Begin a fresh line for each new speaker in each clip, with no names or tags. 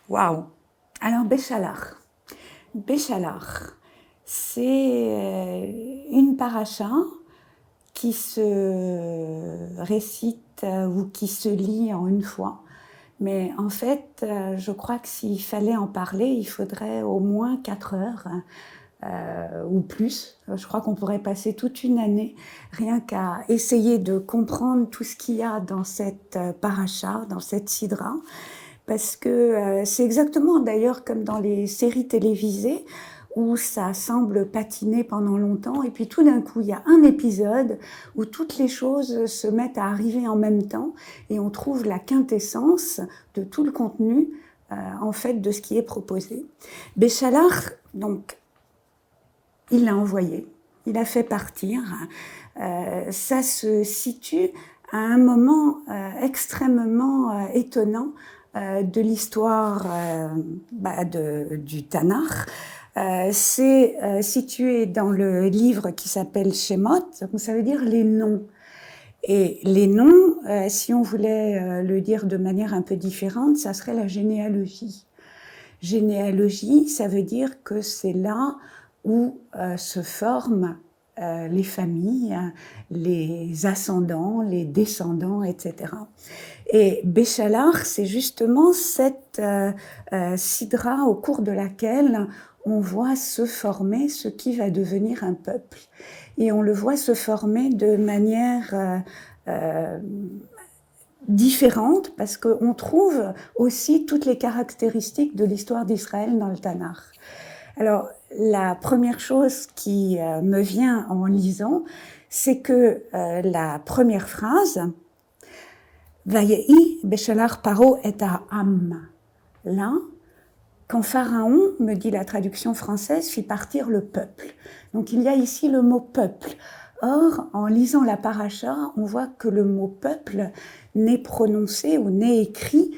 Waouh! Alors, Béchalach. Béchalach, c'est une paracha qui se récite ou qui se lit en une fois. Mais en fait, je crois que s'il fallait en parler, il faudrait au moins 4 heures ou plus. Je crois qu'on pourrait passer toute une année rien qu'à essayer de comprendre tout ce qu'il y a dans cette paracha, dans cette sidra. Parce que c'est exactement d'ailleurs comme dans les séries télévisées où ça semble patiner pendant longtemps et puis tout d'un coup il y a un épisode où toutes les choses se mettent à arriver en même temps et on trouve la quintessence de tout le contenu en fait de ce qui est proposé. Béchalach, donc, il l'a envoyé, il a fait partir. Ça se situe à un moment extrêmement étonnant de l'histoire du Tanakh. C'est situé dans le livre qui s'appelle Shemot, donc ça veut dire les noms. Et les noms, si on voulait le dire de manière un peu différente, ça serait la généalogie. Généalogie, ça veut dire que c'est là où se forment les familles, les ascendants, les descendants, etc. Et Béchalach, c'est justement cette sidra au cours de laquelle on voit se former ce qui va devenir un peuple. Et on le voit se former de manière différente parce qu'on trouve aussi toutes les caractéristiques de l'histoire d'Israël dans le Tanakh. Alors, la première chose qui me vient en lisant, c'est que la première phrase, Vayehi Béchalach Paro et Ha'am. Là, quand Pharaon, me dit la traduction française, fit partir le peuple. Donc il y a ici le mot peuple. Or, en lisant la paracha, on voit que le mot peuple n'est prononcé ou n'est écrit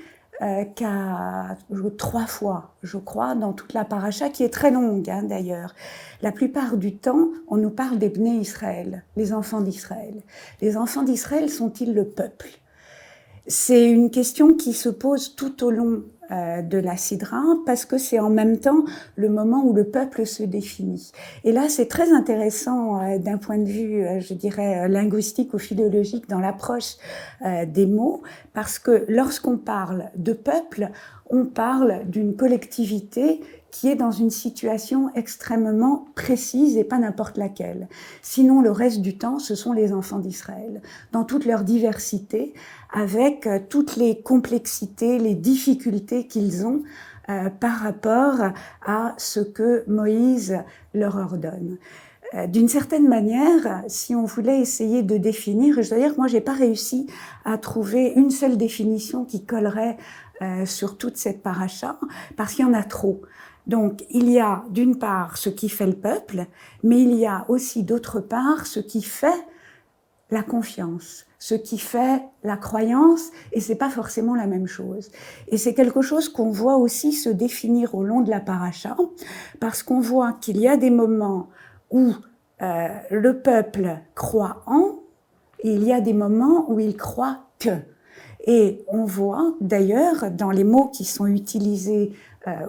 qu'à 3 fois, je crois, dans toute la paracha, qui est très longue d'ailleurs. La plupart du temps, on nous parle des Bnei Israël, les enfants d'Israël. Les enfants d'Israël sont-ils le peuple ? C'est une question qui se pose tout au long de la sidra parce que c'est en même temps le moment où le peuple se définit. Et là, c'est très intéressant d'un point de vue, je dirais, linguistique ou philologique dans l'approche des mots parce que lorsqu'on parle de peuple, on parle d'une collectivité qui est dans une situation extrêmement précise et pas n'importe laquelle. Sinon, le reste du temps, ce sont les enfants d'Israël, dans toute leur diversité, avec toutes les complexités, les difficultés qu'ils ont par rapport à ce que Moïse leur ordonne. D'une certaine manière, si on voulait essayer de définir, je dois dire que moi, j'ai pas réussi à trouver une seule définition qui collerait sur toute cette paracha, parce qu'il y en a trop. Donc, il y a d'une part ce qui fait le peuple, mais il y a aussi d'autre part ce qui fait la confiance, ce qui fait la croyance, et c'est pas forcément la même chose. Et c'est quelque chose qu'on voit aussi se définir au long de la paracha, parce qu'on voit qu'il y a des moments où le peuple croit en, et il y a des moments où il croit que. Et on voit d'ailleurs dans les mots qui sont utilisés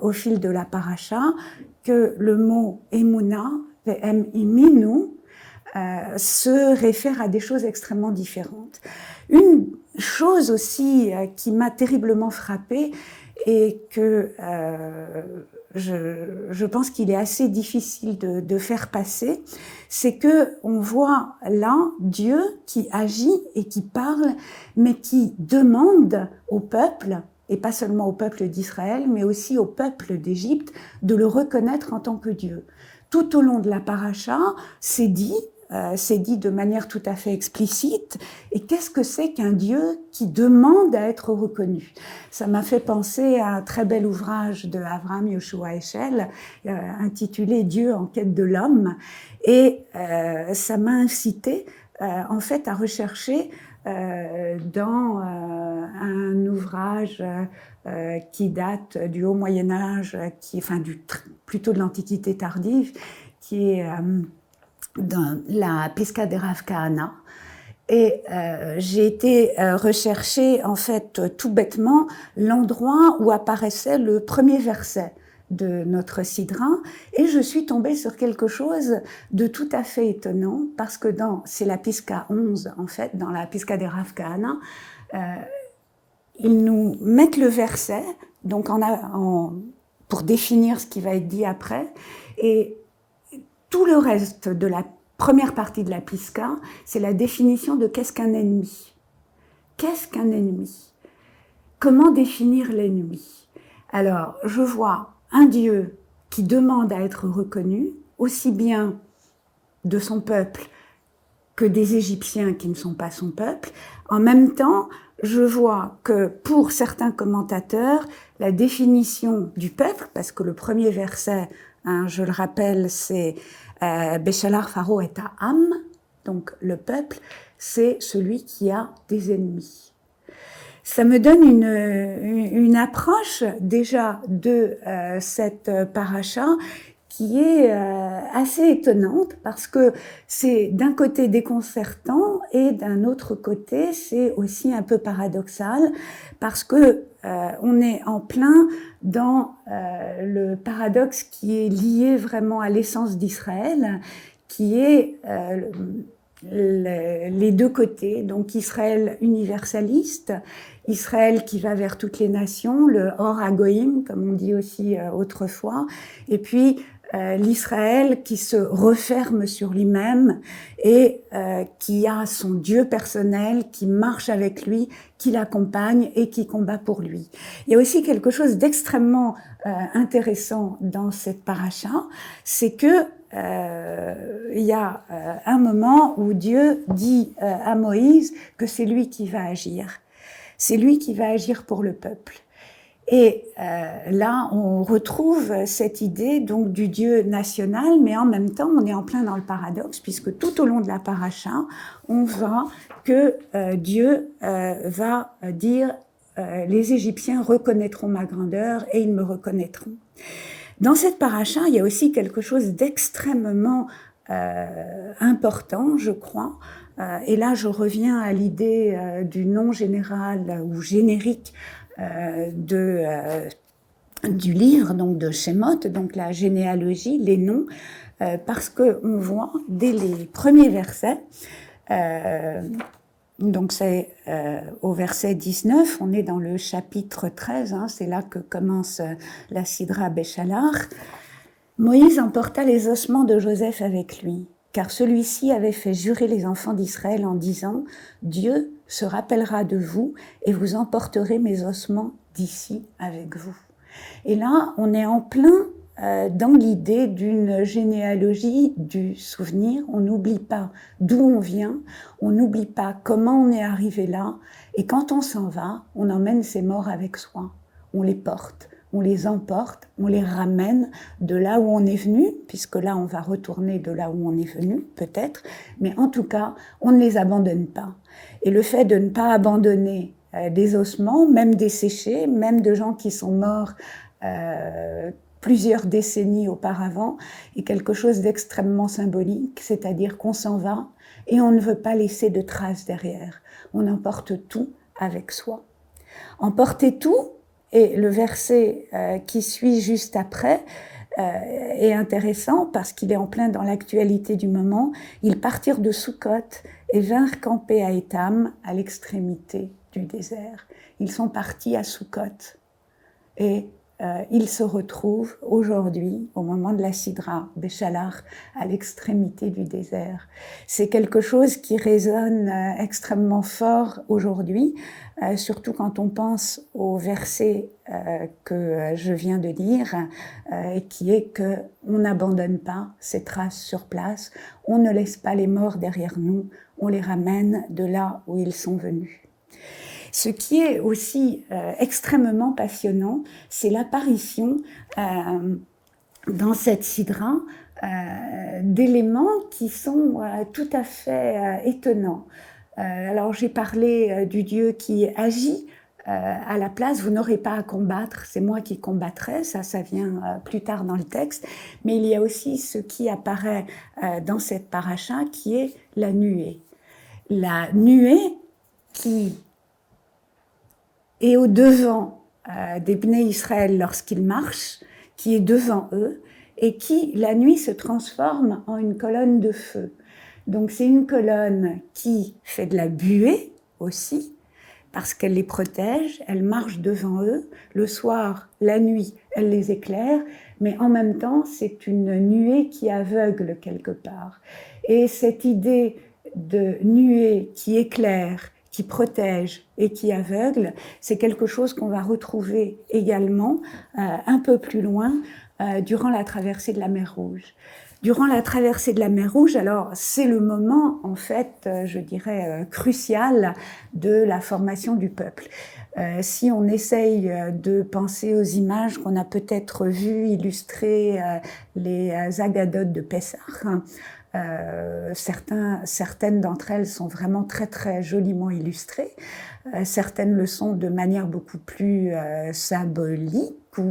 au fil de la paracha que le mot emuna, ve'em iminu, se réfère à des choses extrêmement différentes. Une chose aussi qui m'a terriblement frappée et que je pense qu'il est assez difficile de faire passer, c'est que on voit là Dieu qui agit et qui parle, mais qui demande au peuple, et pas seulement au peuple d'Israël, mais aussi au peuple d'Égypte, de le reconnaître en tant que Dieu. Tout au long de la paracha, c'est dit de manière tout à fait explicite. Et qu'est-ce que c'est qu'un Dieu qui demande à être reconnu ? Ça m'a fait penser à un très bel ouvrage de Avraham Yoshua Heschel intitulé Dieu en quête de l'homme. Et ça m'a incité en fait à rechercher dans un ouvrage qui date du Haut Moyen-Âge, plutôt de l'Antiquité tardive, qui est dans la Pesca de Rav Kahana. Et j'ai été rechercher, en fait, tout bêtement, l'endroit où apparaissait le premier verset de notre sidra, et je suis tombée sur quelque chose de tout à fait étonnant, parce que c'est la Pisca 11, en fait, dans la Pisca des Rav Kahana, ils nous mettent le verset, donc pour définir ce qui va être dit après, et tout le reste de la première partie de la Pisca, c'est la définition de qu'est-ce qu'un ennemi. Qu'est-ce qu'un ennemi? Comment définir l'ennemi? Alors, je vois un Dieu qui demande à être reconnu, aussi bien de son peuple que des Égyptiens qui ne sont pas son peuple. En même temps, je vois que pour certains commentateurs, la définition du peuple, parce que le premier verset, je le rappelle, c'est Béchalar Pharaon est à Am, donc le peuple, c'est celui qui a des ennemis. Ça me donne une approche déjà de cette paracha qui est assez étonnante parce que c'est d'un côté déconcertant et d'un autre côté c'est aussi un peu paradoxal parce que on est en plein dans le paradoxe qui est lié vraiment à l'essence d'Israël, qui est les deux côtés, donc Israël universaliste, Israël qui va vers toutes les nations, le Or Hagoïm, comme on dit aussi autrefois, et puis l'Israël qui se referme sur lui-même et qui a son Dieu personnel, qui marche avec lui, qui l'accompagne et qui combat pour lui. Il y a aussi quelque chose d'extrêmement intéressant dans cette paracha, c'est que il y a un moment où Dieu dit à Moïse que c'est lui qui va agir. C'est lui qui va agir pour le peuple. Et là, on retrouve cette idée donc du Dieu national, mais en même temps, on est en plein dans le paradoxe, puisque tout au long de la paracha, on voit que Dieu va dire les Égyptiens reconnaîtront ma grandeur et ils me reconnaîtront. Dans cette paracha, il y a aussi quelque chose d'extrêmement important, je crois. Et là, je reviens à l'idée du nom général ou générique du livre, donc de Shemot, donc la généalogie, les noms, parce qu'on voit dès les premiers versets, donc c'est au verset 19, on est dans le chapitre 13, c'est là que commence la Sidra Béchalar. Moïse emporta les ossements de Joseph avec lui, car celui-ci avait fait jurer les enfants d'Israël en disant « Dieu se rappellera de vous et vous emporterez mes ossements d'ici avec vous. » Et là, on est en plein dans l'idée d'une généalogie du souvenir. On n'oublie pas d'où on vient, on n'oublie pas comment on est arrivé là, et quand on s'en va, on emmène ses morts avec soi, on les porte. On les emporte, on les ramène de là où on est venu, puisque là on va retourner de là où on est venu, peut-être, mais en tout cas, on ne les abandonne pas. Et le fait de ne pas abandonner des ossements, même desséchés, même de gens qui sont morts plusieurs décennies auparavant, est quelque chose d'extrêmement symbolique, c'est-à-dire qu'on s'en va et on ne veut pas laisser de traces derrière. On emporte tout avec soi. Emporter tout, et le verset qui suit juste après est intéressant parce qu'il est en plein dans l'actualité du moment. Ils partirent de Sukkot et vinrent camper à Étam, à l'extrémité du désert. Ils sont partis à Sukkot et ils se retrouvent aujourd'hui, au moment de la Sidra Béchalar, à l'extrémité du désert. C'est quelque chose qui résonne extrêmement fort aujourd'hui, surtout quand on pense au verset que je viens de lire, qui est que on n'abandonne pas ces traces sur place, on ne laisse pas les morts derrière nous, on les ramène de là où ils sont venus. Ce qui est aussi extrêmement passionnant, c'est l'apparition dans cette sidra d'éléments qui sont tout à fait étonnants. Alors j'ai parlé du Dieu qui agit à la place, vous n'aurez pas à combattre, c'est moi qui combattrai, ça vient plus tard dans le texte, mais il y a aussi ce qui apparaît dans cette paracha qui est la nuée. la nuée qui est au devant des Bnei Israël lorsqu'ils marchent, qui est devant eux, et qui, la nuit, se transforme en une colonne de feu. Donc c'est une colonne qui fait de la buée aussi, parce qu'elle les protège, elle marche devant eux. Le soir, la nuit, elle les éclaire, mais en même temps, c'est une nuée qui aveugle quelque part. Et cette idée de nuée qui éclaire, qui protège et qui aveugle, c'est quelque chose qu'on va retrouver également un peu plus loin durant la traversée de la mer Rouge. Durant la traversée de la mer Rouge, alors c'est le moment en fait, je dirais, crucial de la formation du peuple. Si on essaye de penser aux images qu'on a peut-être vues illustrer les Agadotes de Pessah, certaines d'entre elles sont vraiment très très joliment illustrées. Certaines le sont de manière beaucoup plus symbolique ou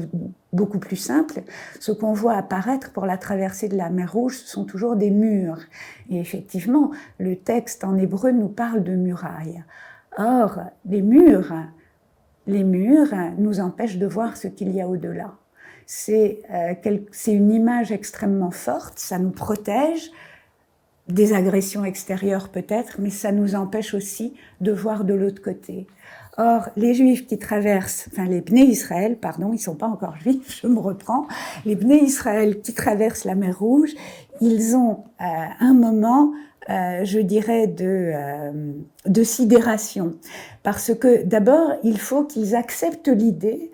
beaucoup plus simple. Ce qu'on voit apparaître pour la traversée de la mer Rouge, ce sont toujours des murs. Et effectivement, le texte en hébreu nous parle de murailles. Or, les murs nous empêchent de voir ce qu'il y a au-delà. C'est une image extrêmement forte, ça nous protège des agressions extérieures peut-être, mais ça nous empêche aussi de voir de l'autre côté. Or, les Juifs qui traversent, enfin les Bnei Israël, pardon, ils ne sont pas encore Juifs, je me reprends, les Bnei Israël qui traversent la mer Rouge, ils ont un moment, je dirais, de sidération. Parce que d'abord, il faut qu'ils acceptent l'idée,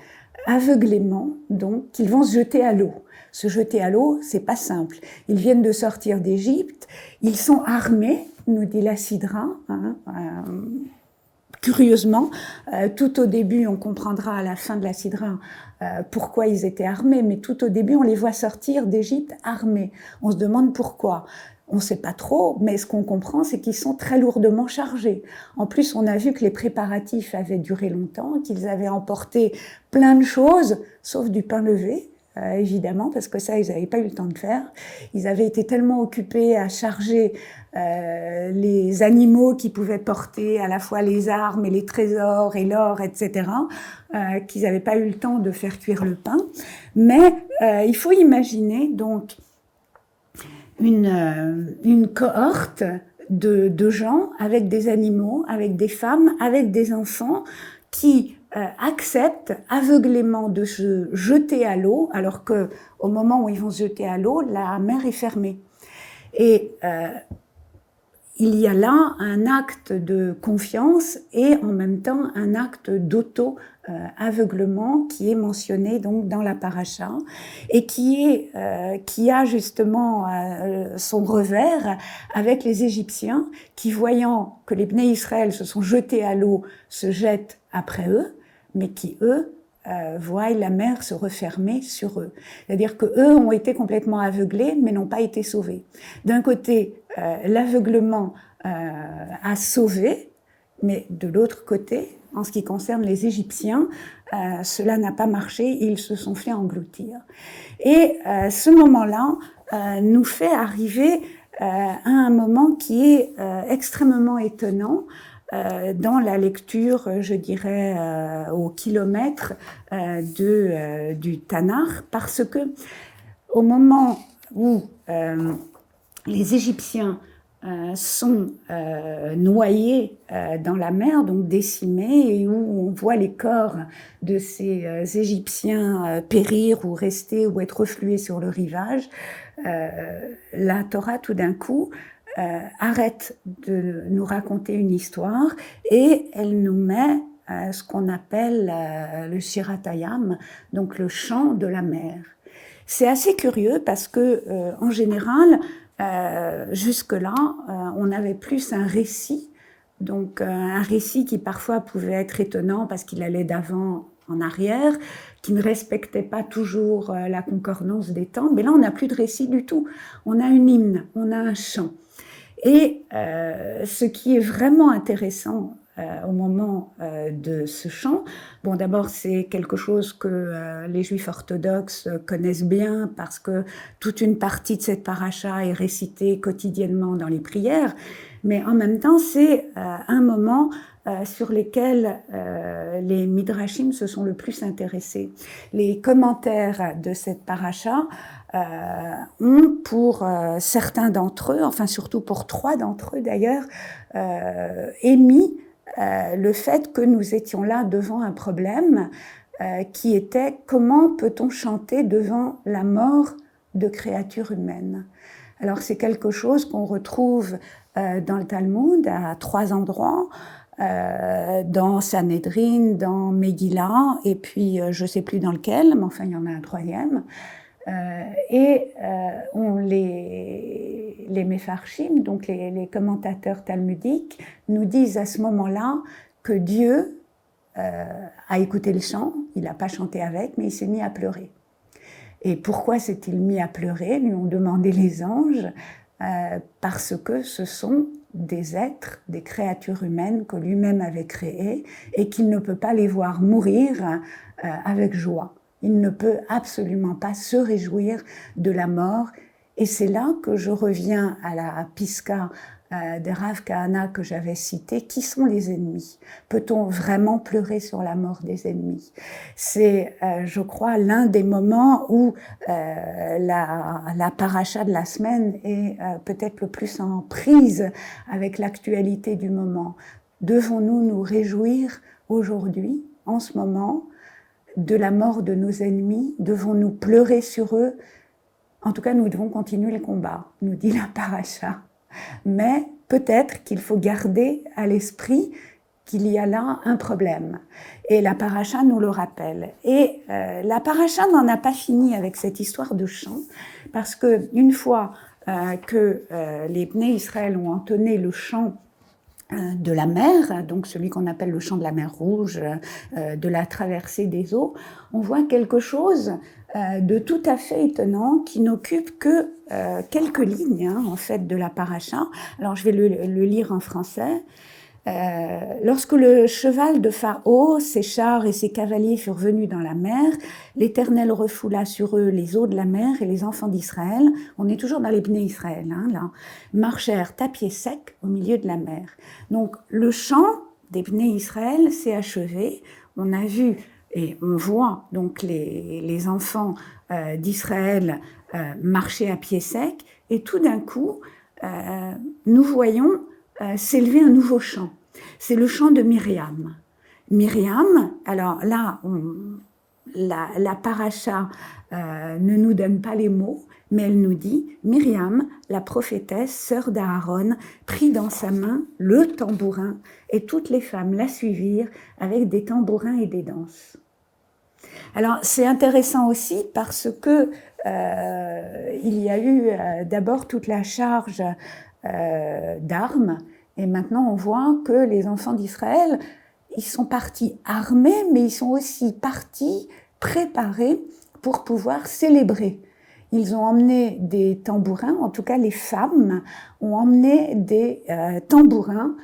aveuglément, donc, qu'ils vont se jeter à l'eau. Se jeter à l'eau, c'est pas simple. Ils viennent de sortir d'Égypte, ils sont armés, nous dit la Sidra. Curieusement, tout au début, on comprendra à la fin de la Sidra pourquoi ils étaient armés, mais tout au début, on les voit sortir d'Égypte armés. On se demande pourquoi. On ne sait pas trop, mais ce qu'on comprend, c'est qu'ils sont très lourdement chargés. En plus, on a vu que les préparatifs avaient duré longtemps, qu'ils avaient emporté plein de choses, sauf du pain levé. Évidemment, parce que ça, ils n'avaient pas eu le temps de faire. Ils avaient été tellement occupés à charger les animaux qui pouvaient porter à la fois les armes et les trésors et l'or, etc., qu'ils n'avaient pas eu le temps de faire cuire le pain. Mais il faut imaginer donc une cohorte de gens avec des animaux, avec des femmes, avec des enfants qui acceptent aveuglément de se jeter à l'eau, alors que au moment où ils vont se jeter à l'eau, la mer est fermée. Et il y a là un acte de confiance et en même temps un acte d'auto-aveuglement qui est mentionné donc dans la paracha et qui a justement son revers avec les Égyptiens qui, voyant que les Bnei Israël se sont jetés à l'eau, se jettent après eux, mais qui, eux, voient la mer se refermer sur eux. C'est-à-dire qu'eux ont été complètement aveuglés, mais n'ont pas été sauvés. D'un côté, l'aveuglement a sauvé, mais de l'autre côté, en ce qui concerne les Égyptiens, cela n'a pas marché, ils se sont fait engloutir. Et ce moment-là nous fait arriver à un moment qui est extrêmement étonnant, dans la lecture, je dirais, au kilomètre du Tanakh, parce que au moment où les Égyptiens sont noyés dans la mer, donc décimés, et où on voit les corps de ces Égyptiens périr ou rester ou être reflués sur le rivage, la Torah, tout d'un coup, arrête de nous raconter une histoire et elle nous met ce qu'on appelle le Shirat Hayam, donc le chant de la mer. C'est assez curieux parce que, en général, jusque-là, on avait plus un récit, donc un récit qui parfois pouvait être étonnant parce qu'il allait d'avant en arrière, qui ne respectait pas toujours la concordance des temps, mais là on n'a plus de récit du tout. On a une hymne, on a un chant. Et ce qui est vraiment intéressant au moment de ce chant, bon d'abord c'est quelque chose que les Juifs orthodoxes connaissent bien parce que toute une partie de cette paracha est récitée quotidiennement dans les prières, Mais en même temps, c'est un moment sur lesquels les Midrashim se sont le plus intéressés. Les commentaires de cette paracha ont pour certains d'entre eux, enfin surtout pour 3 d'entre eux d'ailleurs, émis le fait que nous étions là devant un problème qui était comment peut-on chanter devant la mort de créatures humaines. Alors c'est quelque chose qu'on retrouve dans le Talmud à 3 endroits, dans Sanhedrin, dans Megillah, et puis je ne sais plus dans lequel, mais enfin il y en a un 3e. Les Mefarshim, donc les commentateurs talmudiques, nous disent à ce moment-là que Dieu a écouté le chant, il n'a pas chanté avec, mais il s'est mis à pleurer. Et pourquoi s'est-il mis à pleurer, lui ont demandé les anges, parce que ce sont des êtres, des créatures humaines que lui-même avait créées et qu'il ne peut pas les voir mourir avec joie. Il ne peut absolument pas se réjouir de la mort. Et c'est là que je reviens à la Piska de Rav Kahana que j'avais citée. Qui sont les ennemis? Peut-on vraiment pleurer sur la mort des ennemis? C'est, je crois, l'un des moments où la paracha de la semaine est peut-être le plus en prise avec l'actualité du moment. Devons-nous nous réjouir aujourd'hui, en ce moment, de la mort de nos ennemis? Devons-nous pleurer sur eux? En tout cas, nous devons continuer le combat, nous dit la paracha. Mais peut-être qu'il faut garder à l'esprit qu'il y a là un problème. Et la paracha nous le rappelle. Et la paracha n'en a pas fini avec cette histoire de chant, parce que une fois que les Bnei Israël ont entonné le chant de la mer, donc celui qu'on appelle le chant de la mer Rouge, de la traversée des eaux, on voit quelque chose de tout à fait étonnant qui n'occupe que quelques lignes en fait de la paracha. Alors je vais le lire en français. Lorsque le cheval de Pharaon, ses chars et ses cavaliers furent venus dans la mer, l'Éternel refoula sur eux les eaux de la mer et les enfants d'Israël, on est toujours dans les Bnei Israël, là, marchèrent à pied sec au milieu de la mer. Donc le chant des Bnei Israël s'est achevé, on a vu et on voit donc les enfants d'Israël marcher à pied sec, et tout d'un coup, nous voyons s'élever un nouveau chant. C'est le chant de Myriam. Myriam, alors là, la paracha ne nous donne pas les mots, mais elle nous dit « Myriam, la prophétesse, sœur d'Aaron, prit dans sa main le tambourin, et toutes les femmes la suivirent avec des tambourins et des danses. » Alors, c'est intéressant aussi parce que il y a eu d'abord toute la charge d'armes, et maintenant on voit que les enfants d'Israël, ils sont partis armés, mais ils sont aussi partis préparés pour pouvoir célébrer. Ils ont emmené des tambourins, en tout cas les femmes ont emmené des tambourins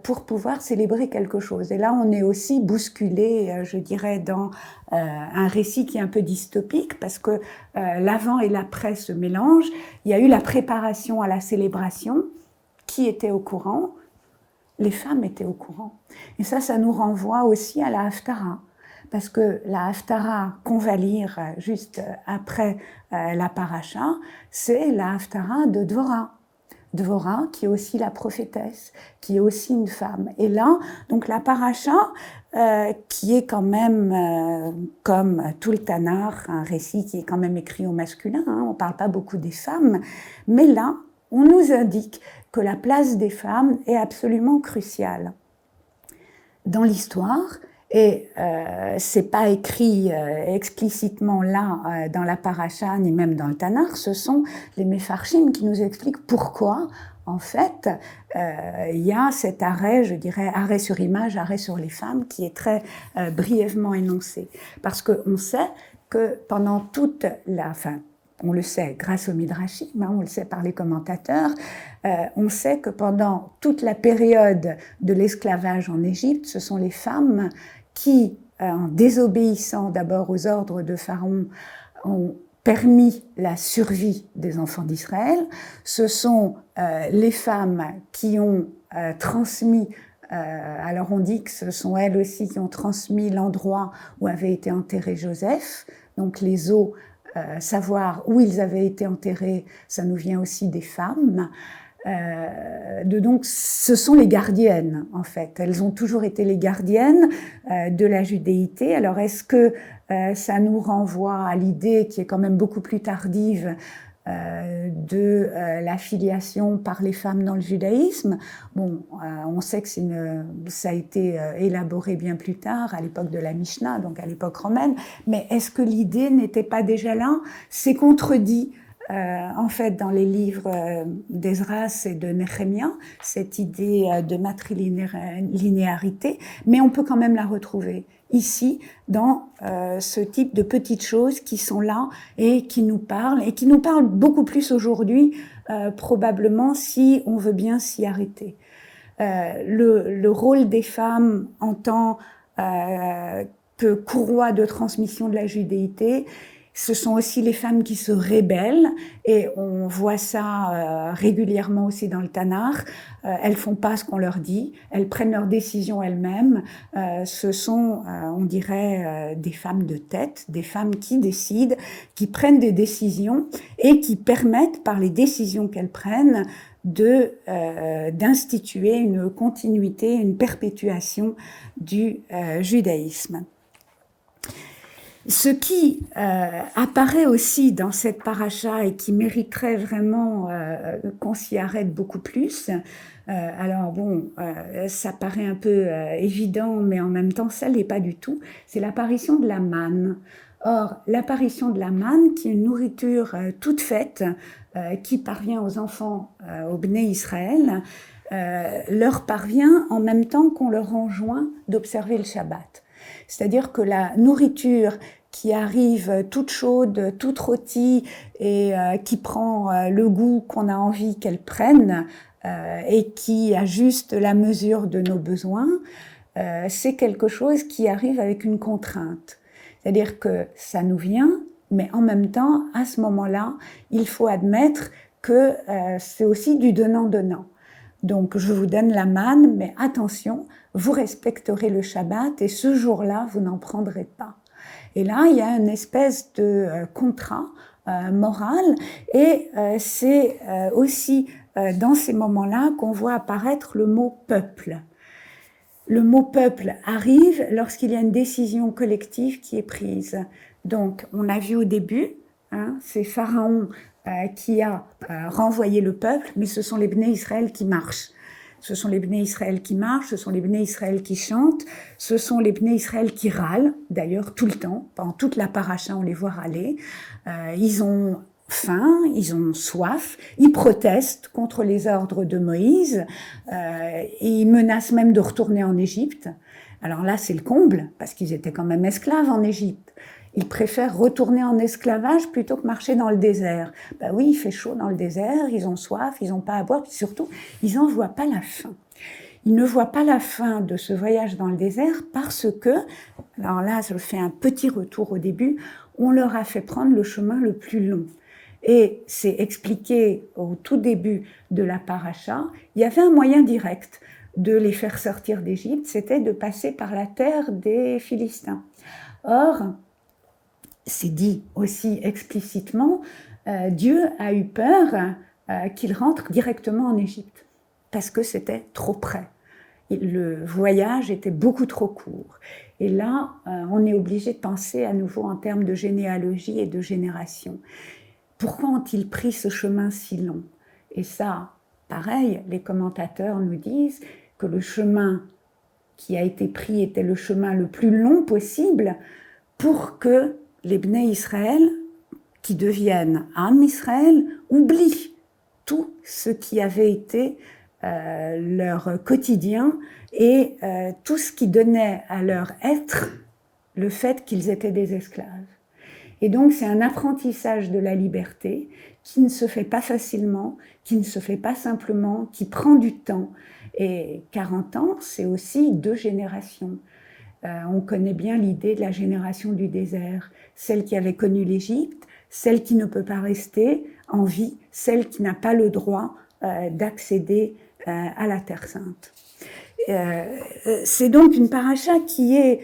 pour pouvoir célébrer quelque chose. Et là, on est aussi bousculé, je dirais, dans un récit qui est un peu dystopique, parce que l'avant et l'après se mélangent. Il y a eu la préparation à la célébration. Qui était au courant? Les femmes étaient au courant. Et ça nous renvoie aussi à la Haftara. Parce que la Haftara qu'on va lire juste après la paracha, c'est la Haftara de Dvorah. Dvorah, qui est aussi la prophétesse, qui est aussi une femme. Et là, donc la paracha, qui est quand même, comme tout le Tanakh, un récit qui est quand même écrit au masculin, hein, on ne parle pas beaucoup des femmes, mais là, on nous indique que la place des femmes est absolument cruciale dans l'histoire. Et c'est pas écrit explicitement là dans la paracha ni même dans le Tanakh, ce sont les Mefarshim qui nous expliquent pourquoi en fait il y a cet arrêt, je dirais arrêt sur image, arrêt sur les femmes qui est très brièvement énoncé, parce qu'on sait que pendant toute la on le sait grâce au Midrashim, hein, on le sait par les commentateurs, on sait que pendant toute la période de l'esclavage en Égypte, ce sont les femmes qui, en désobéissant d'abord aux ordres de Pharaon, ont permis la survie des enfants d'Israël. Ce sont les femmes qui ont transmis, alors on dit que ce sont elles aussi qui ont transmis l'endroit où avait été enterré Joseph, donc les os, savoir où ils avaient été enterrés, ça nous vient aussi des femmes. Donc ce sont les gardiennes en fait, elles ont toujours été les gardiennes de la judéité. Alors est-ce que ça nous renvoie à l'idée qui est quand même beaucoup plus tardive de la filiation par les femmes dans le judaïsme? Bon, on sait que ça a été élaboré bien plus tard, à l'époque de la Mishnah, donc à l'époque romaine, mais est-ce que l'idée n'était pas déjà là? C'est contredit en fait dans les livres d'Esdras et de Néhémie, cette idée de matrilinéarité, mais on peut quand même la retrouver ici dans ce type de petites choses qui sont là et qui nous parlent beaucoup plus aujourd'hui, probablement, si on veut bien s'y arrêter. Le rôle des femmes en tant que courroie de transmission de la judéité, ce sont aussi les femmes qui se rébellent, et on voit ça régulièrement aussi dans le Tanakh. Elles font pas ce qu'on leur dit, elles prennent leurs décisions elles-mêmes. Ce sont, on dirait, des femmes de tête, des femmes qui décident, qui prennent des décisions et qui permettent, par les décisions qu'elles prennent, d'instituer une continuité, une perpétuation du judaïsme. Ce qui apparaît aussi dans cette paracha et qui mériterait vraiment qu'on s'y arrête beaucoup plus, alors bon, ça paraît un peu évident, mais en même temps ça l'est pas du tout, c'est l'apparition de la manne. Or, l'apparition de la manne, qui est une nourriture toute faite, qui parvient aux enfants, au Bnei Israël, leur parvient en même temps qu'on leur enjoint d'observer le Shabbat. C'est-à-dire que la nourriture qui arrive toute chaude, toute rôtie et qui prend le goût qu'on a envie qu'elle prenne et qui ajuste la mesure de nos besoins, c'est quelque chose qui arrive avec une contrainte. C'est-à-dire que ça nous vient, mais en même temps, à ce moment-là, il faut admettre que c'est aussi du donnant-donnant. Donc, je vous donne la manne, mais attention, vous respecterez le Shabbat et ce jour-là, vous n'en prendrez pas. Et là, il y a une espèce de contrat moral et c'est aussi dans ces moments-là qu'on voit apparaître le mot « peuple ». Le mot « peuple » arrive lorsqu'il y a une décision collective qui est prise. Donc, on a vu au début, c'est Pharaon qui a renvoyé le peuple, mais ce sont les Bnei Israël qui marchent. Ce sont les Bnei Israël qui marchent, ce sont les Bnei Israël qui chantent, ce sont les Bnei Israël qui râlent, d'ailleurs tout le temps, pendant toute la paracha on les voit râler. Ils ont faim, ils ont soif, ils protestent contre les ordres de Moïse, et ils menacent même de retourner en Égypte. Alors là c'est le comble, parce qu'ils étaient quand même esclaves en Égypte. Ils préfèrent retourner en esclavage plutôt que marcher dans le désert. Ben oui, il fait chaud dans le désert, ils ont soif, ils n'ont pas à boire, puis surtout, ils n'en voient pas la fin. Ils ne voient pas la fin de ce voyage dans le désert parce que, alors là, je fais un petit retour au début, on leur a fait prendre le chemin le plus long. Et c'est expliqué au tout début de la paracha, il y avait un moyen direct de les faire sortir d'Égypte, c'était de passer par la terre des Philistins. Or, c'est dit aussi explicitement, Dieu a eu peur qu'ils rentrent directement en Égypte, parce que c'était trop près. Le voyage était beaucoup trop court. Et là, on est obligé de penser à nouveau en termes de généalogie et de génération. Pourquoi ont-ils pris ce chemin si long? Et ça, pareil, les commentateurs nous disent que le chemin qui a été pris était le chemin le plus long possible pour que les Bnei Israël, qui deviennent Am Israël, oublient tout ce qui avait été leur quotidien et tout ce qui donnait à leur être le fait qu'ils étaient des esclaves. Et donc c'est un apprentissage de la liberté qui ne se fait pas facilement, qui ne se fait pas simplement, qui prend du temps. Et 40 ans, c'est aussi 2 générations. On connaît bien l'idée de la génération du désert, celle qui avait connu l'Égypte, celle qui ne peut pas rester en vie, celle qui n'a pas le droit d'accéder à la Terre Sainte. C'est donc une paracha qui est,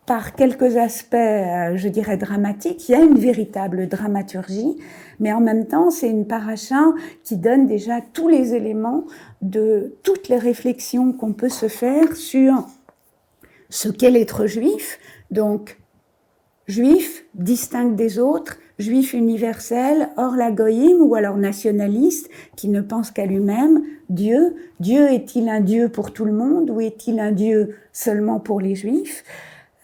par quelques aspects, je dirais, dramatiques. Il y a une véritable dramaturgie, mais en même temps, c'est une paracha qui donne déjà tous les éléments de toutes les réflexions qu'on peut se faire sur ce qu'est l'être juif. Donc, juif, distinct des autres, juif universel, hors la goïm, ou alors nationaliste, qui ne pense qu'à lui-même. Dieu est-il un Dieu pour tout le monde, ou est-il un Dieu seulement pour les juifs?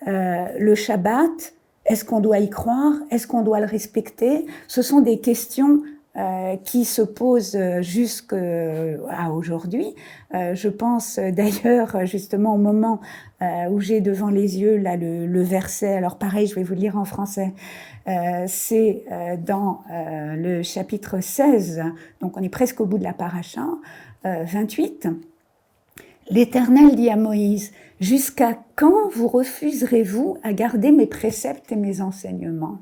Le Shabbat, est-ce qu'on doit y croire? Est-ce qu'on doit le respecter? Ce sont des questions qui se posent jusqu'à aujourd'hui. Je pense d'ailleurs justement au moment où j'ai devant les yeux là le verset, alors pareil, je vais vous le lire en français, c'est dans le chapitre 16, donc on est presque au bout de la paracha, 28. L'Éternel dit à Moïse, « Jusqu'à quand vous refuserez-vous à garder mes préceptes et mes enseignements ?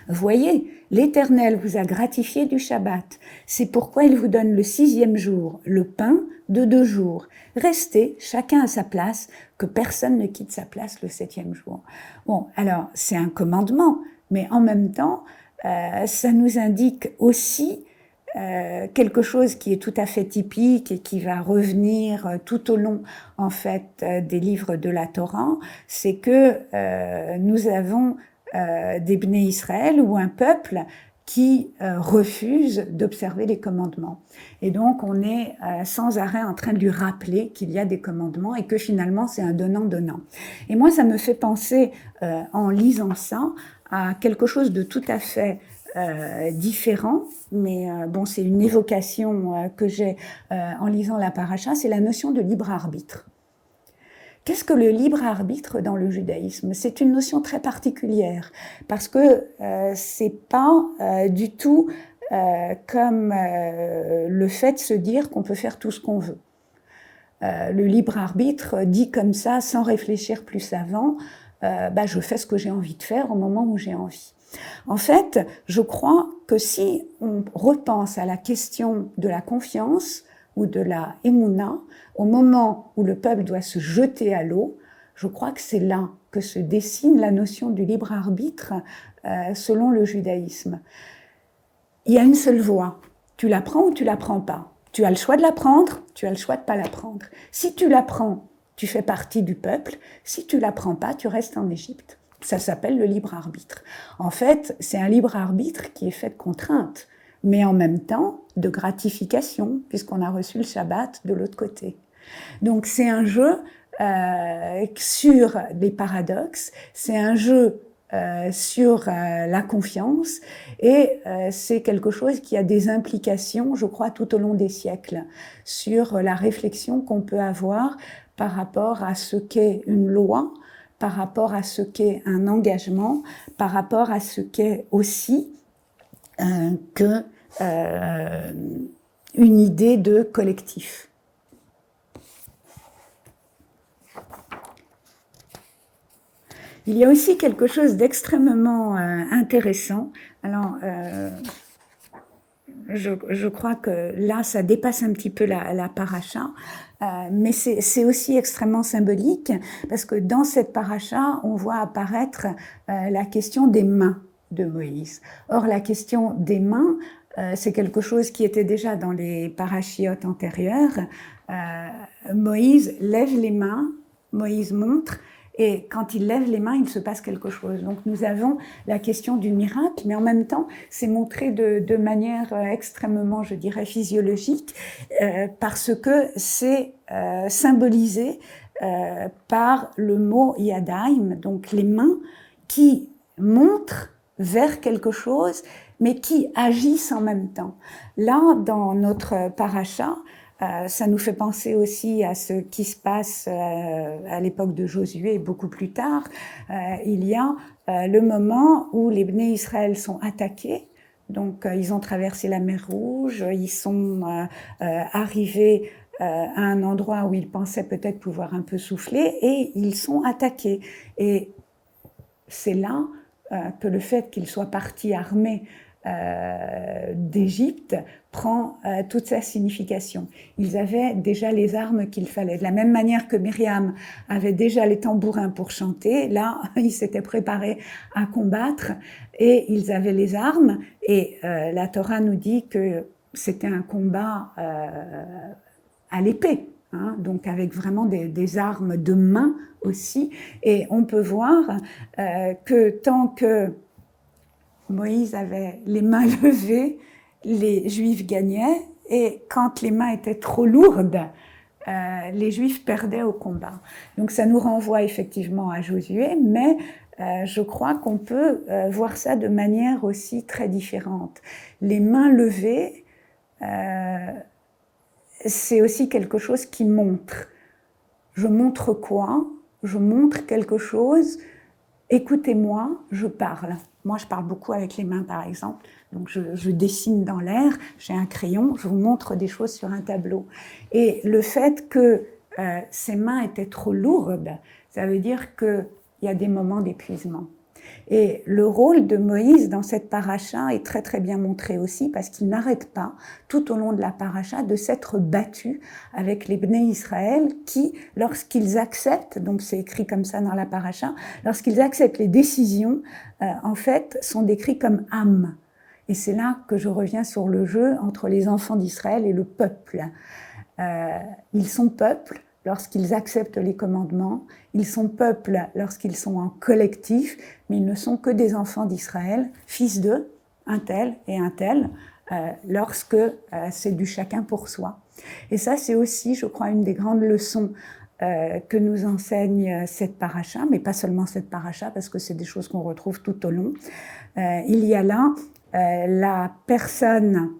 Voyez, l'Éternel vous a gratifié du Shabbat. C'est pourquoi il vous donne le 6e jour, le pain de 2 jours. Restez chacun à sa place, que personne ne quitte sa place le 7e jour. » Bon, alors, c'est un commandement, mais en même temps, ça nous indique aussi quelque chose qui est tout à fait typique et qui va revenir tout au long en fait des livres de la Torah, c'est que nous avons des Bnei Israël ou un peuple qui refuse d'observer les commandements. Et donc on est sans arrêt en train de lui rappeler qu'il y a des commandements et que finalement c'est un donnant-donnant. Et moi ça me fait penser en lisant ça à quelque chose de tout à fait différent, mais bon, c'est une évocation que j'ai en lisant la paracha, c'est la notion de libre arbitre. Qu'est-ce que le libre arbitre dans le judaïsme? C'est une notion très particulière parce que c'est pas du tout comme le fait de se dire qu'on peut faire tout ce qu'on veut. Le libre arbitre dit comme ça, sans réfléchir plus avant, je fais ce que j'ai envie de faire au moment où j'ai envie. En fait, je crois que si on repense à la question de la confiance ou de la émouna, au moment où le peuple doit se jeter à l'eau, je crois que c'est là que se dessine la notion du libre arbitre selon le judaïsme. Il y a une seule voie, tu la prends ou tu la prends pas. Tu as le choix de la prendre, tu as le choix de pas la prendre. Si tu la prends, tu fais partie du peuple. Si tu la prends pas, tu restes en Égypte. Ça s'appelle le libre arbitre. En fait, c'est un libre arbitre qui est fait de contraintes, mais en même temps de gratification, puisqu'on a reçu le Shabbat de l'autre côté. Donc c'est un jeu sur les paradoxes, c'est un jeu sur la confiance, et c'est quelque chose qui a des implications, je crois, tout au long des siècles, sur la réflexion qu'on peut avoir par rapport à ce qu'est une loi, par rapport à ce qu'est un engagement, par rapport à ce qu'est aussi une idée de collectif. Il y a aussi quelque chose d'extrêmement intéressant. Alors, je crois que là, ça dépasse un petit peu la paracha, mais c'est aussi extrêmement symbolique, parce que dans cette paracha, on voit apparaître la question des mains de Moïse. Or, la question des mains, c'est quelque chose qui était déjà dans les parachiotes antérieures. Moïse lève les mains, Moïse montre, et quand il lève les mains, il se passe quelque chose. Donc nous avons la question du miracle, mais en même temps, c'est montré de manière extrêmement, je dirais, physiologique, parce que c'est symbolisé par le mot yadaim, donc les mains qui montrent vers quelque chose, mais qui agissent en même temps. Là, dans notre paracha, ça nous fait penser aussi à ce qui se passe à l'époque de Josué, beaucoup plus tard. Il y a le moment où les Bnei Israël sont attaqués. Donc, ils ont traversé la mer Rouge, ils sont arrivés à un endroit où ils pensaient peut-être pouvoir un peu souffler, et ils sont attaqués. Et c'est là que le fait qu'ils soient partis armés d'Égypte prend toute sa signification. Ils avaient déjà les armes qu'il fallait. De la même manière que Myriam avait déjà les tambourins pour chanter, là, ils s'étaient préparés à combattre et ils avaient les armes. Et la Torah nous dit que c'était un combat à l'épée, hein, donc avec vraiment des armes de main aussi. Et on peut voir que tant que Moïse avait les mains levées, les Juifs gagnaient, et quand les mains étaient trop lourdes, les Juifs perdaient au combat. Donc ça nous renvoie effectivement à Josué, mais je crois qu'on peut voir ça de manière aussi très différente. Les mains levées, c'est aussi quelque chose qui montre. Je montre quoi? Je montre quelque chose. Écoutez-moi, je parle. Moi, je parle beaucoup avec les mains, par exemple. Donc, je dessine dans l'air, j'ai un crayon, je vous montre des choses sur un tableau. Et le fait que ces mains étaient trop lourdes, ça veut dire qu'il y a des moments d'épuisement. Et le rôle de Moïse dans cette paracha est très très bien montré aussi parce qu'il n'arrête pas tout au long de la paracha de s'être battu avec les Bnei Israël qui, lorsqu'ils acceptent, donc c'est écrit comme ça dans la paracha, lorsqu'ils acceptent les décisions, en fait, sont décrits comme âmes. Et c'est là que je reviens sur le jeu entre les enfants d'Israël et le peuple. Ils sont peuple lorsqu'ils acceptent les commandements, ils sont peuple lorsqu'ils sont en collectif, mais ils ne sont que des enfants d'Israël, fils d'eux, un tel et un tel, lorsque c'est du chacun pour soi. Et ça, c'est aussi, je crois, une des grandes leçons que nous enseigne cette paracha, mais pas seulement cette paracha, parce que c'est des choses qu'on retrouve tout au long. Il y a là la personne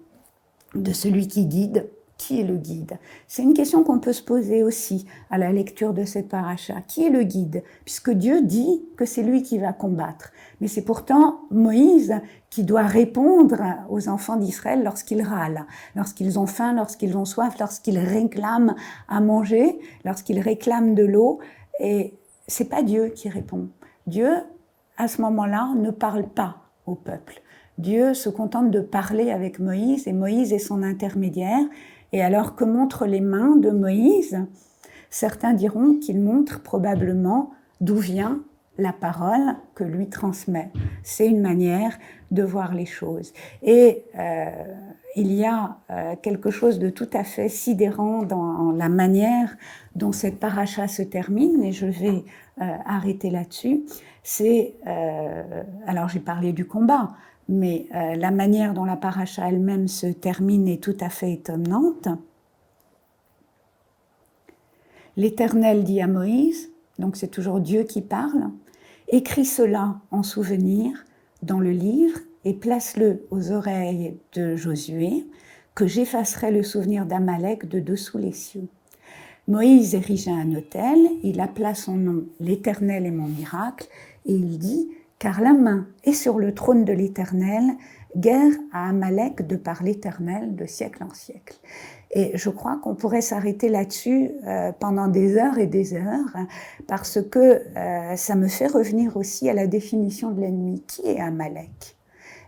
de celui qui guide. Qui est le guide? C'est une question qu'on peut se poser aussi à la lecture de cette paracha. Qui est le guide? Puisque Dieu dit que c'est lui qui va combattre. Mais c'est pourtant Moïse qui doit répondre aux enfants d'Israël lorsqu'ils râlent, lorsqu'ils ont faim, lorsqu'ils ont soif, lorsqu'ils réclament à manger, lorsqu'ils réclament de l'eau. Et c'est pas Dieu qui répond. Dieu, à ce moment-là, ne parle pas au peuple. Dieu se contente de parler avec Moïse et Moïse est son intermédiaire. Et alors que montrent les mains de Moïse? Certains diront qu'il montre probablement d'où vient la parole que lui transmet. C'est une manière de voir les choses. Et il y a quelque chose de tout à fait sidérant dans la manière dont cette paracha se termine, et je vais arrêter là-dessus. C'est, alors j'ai parlé du combat, mais la manière dont la paracha elle-même se termine est tout à fait étonnante. L'Éternel dit à Moïse, donc c'est toujours Dieu qui parle, « Écris cela en souvenir dans le livre et place-le aux oreilles de Josué, que j'effacerai le souvenir d'Amalek de dessous les cieux. » Moïse érigea un autel, il appela son nom « L'Éternel est mon miracle » et il dit « Car la main est sur le trône de l'Éternel, guerre à Amalek de par l'Éternel de siècle en siècle. » Et je crois qu'on pourrait s'arrêter là-dessus pendant des heures et des heures, parce que ça me fait revenir aussi à la définition de l'ennemi. Qui est Amalek?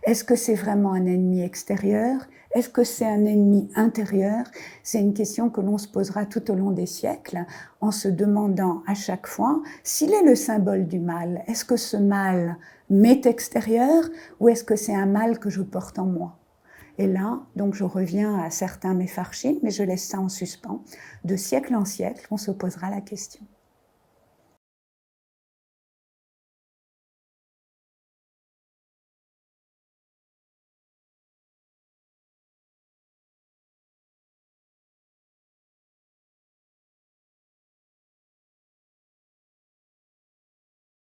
Est-ce que c'est vraiment un ennemi extérieur? Est-ce que c'est un ennemi intérieur? C'est une question que l'on se posera tout au long des siècles, en se demandant à chaque fois s'il est le symbole du mal. Est-ce que ce mal m'est extérieur ou est-ce que c'est un mal que je porte en moi? Et là, donc je reviens à certains méfarchim, mais je laisse ça en suspens. De siècle en siècle, on se posera la question.